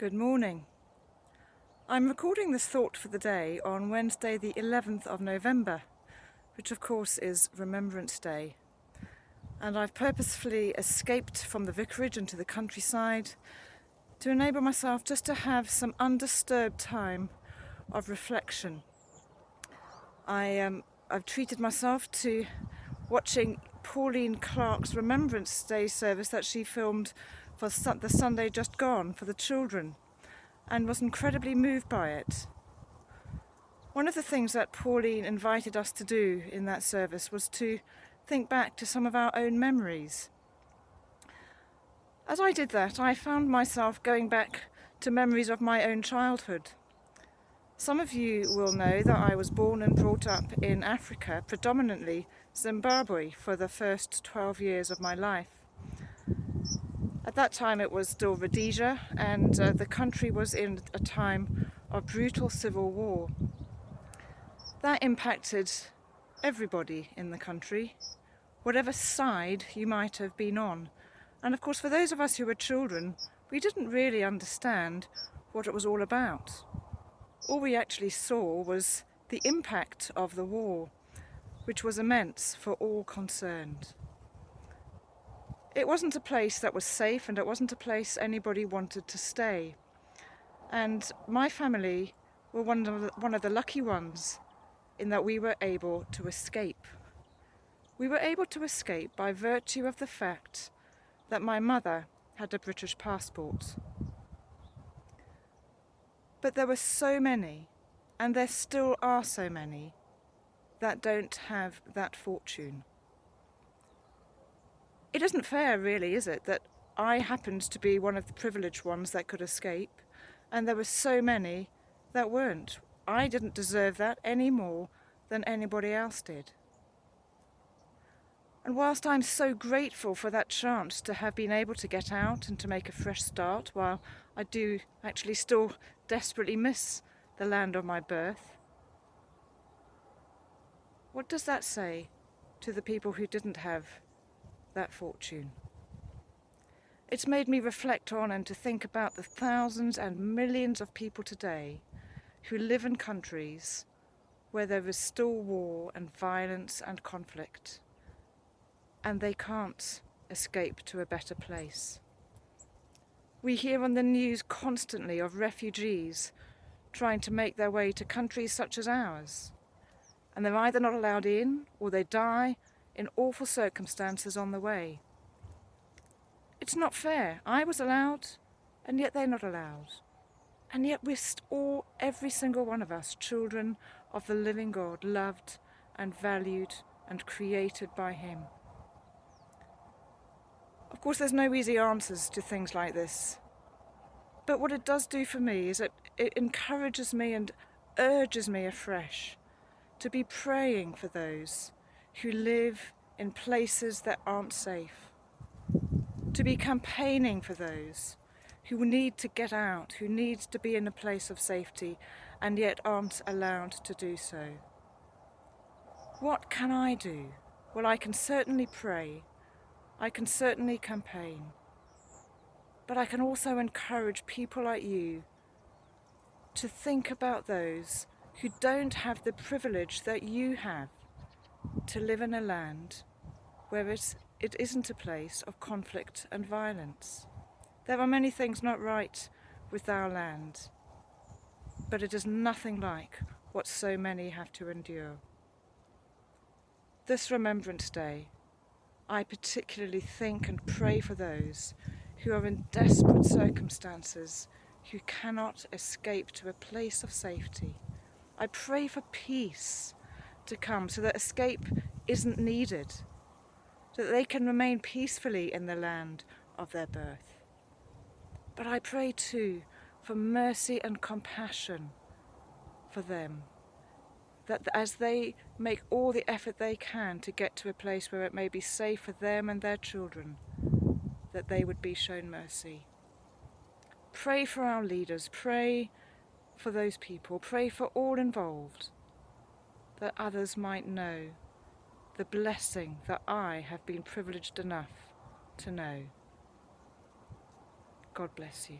Good morning. I'm recording this thought for the day on Wednesday the 11th of November, which of course is Remembrance Day. And I've purposefully escaped from the vicarage into the countryside to enable myself just to have some undisturbed time of reflection. I've treated myself to watching Pauline Clarke's Remembrance Day service that she filmed for the Sunday just gone for the children, and was incredibly moved by it. One of the things that Pauline invited us to do in that service was to think back to some of our own memories. As I did that, I found myself going back to memories of my own childhood. Some of you will know that I was born and brought up in Africa, predominantly Zimbabwe, for the first 12 years of my life. At that time it was still Rhodesia, and the country was in a time of brutal civil war. That impacted everybody in the country, whatever side you might have been on. And of course, for those of us who were children, we didn't really understand what it was all about. All we actually saw was the impact of the war, which was immense for all concerned. It wasn't a place that was safe, and it wasn't a place anybody wanted to stay. And my family were one of the lucky ones in that we were able to escape. We were able to escape by virtue of the fact that my mother had a British passport. But there were so many, and there still are so many, that don't have that fortune. It isn't fair, really, is it, that I happened to be one of the privileged ones that could escape, and there were so many that weren't. I didn't deserve that any more than anybody else did. And whilst I'm so grateful for that chance to have been able to get out and to make a fresh start, while I do actually still desperately miss the land of my birth, what does that say to the people who didn't have that fortune? It's made me reflect on and to think about the thousands and millions of people today who live in countries where there is still war and violence and conflict, and they can't escape to a better place. We hear on the news constantly of refugees trying to make their way to countries such as ours, and they're either not allowed in or they die in awful circumstances on the way. It's not fair. I was allowed, and yet they're not allowed. And yet we're all, every single one of us, children of the living God, loved and valued and created by Him. Of course, there's no easy answers to things like this. But what it does do for me is that it encourages me and urges me afresh to be praying for those who live in places that aren't safe, to be campaigning for those who need to get out, who need to be in a place of safety and yet aren't allowed to do so. What can I do? Well, I can certainly pray, I can certainly campaign, but I can also encourage people like you to think about those who don't have the privilege that you have to live in a land where it isn't a place of conflict and violence. There are many things not right with our land, but it is nothing like what so many have to endure. This Remembrance Day, I particularly think and pray for those who are in desperate circumstances, who cannot escape to a place of safety. I pray for peace to come so that escape isn't needed, so that they can remain peacefully in the land of their birth. But I pray too for mercy and compassion for them, that as they make all the effort they can to get to a place where it may be safe for them and their children, that they would be shown mercy. Pray for our leaders, pray for those people, pray for all involved, that others might know the blessing that I have been privileged enough to know. God bless you.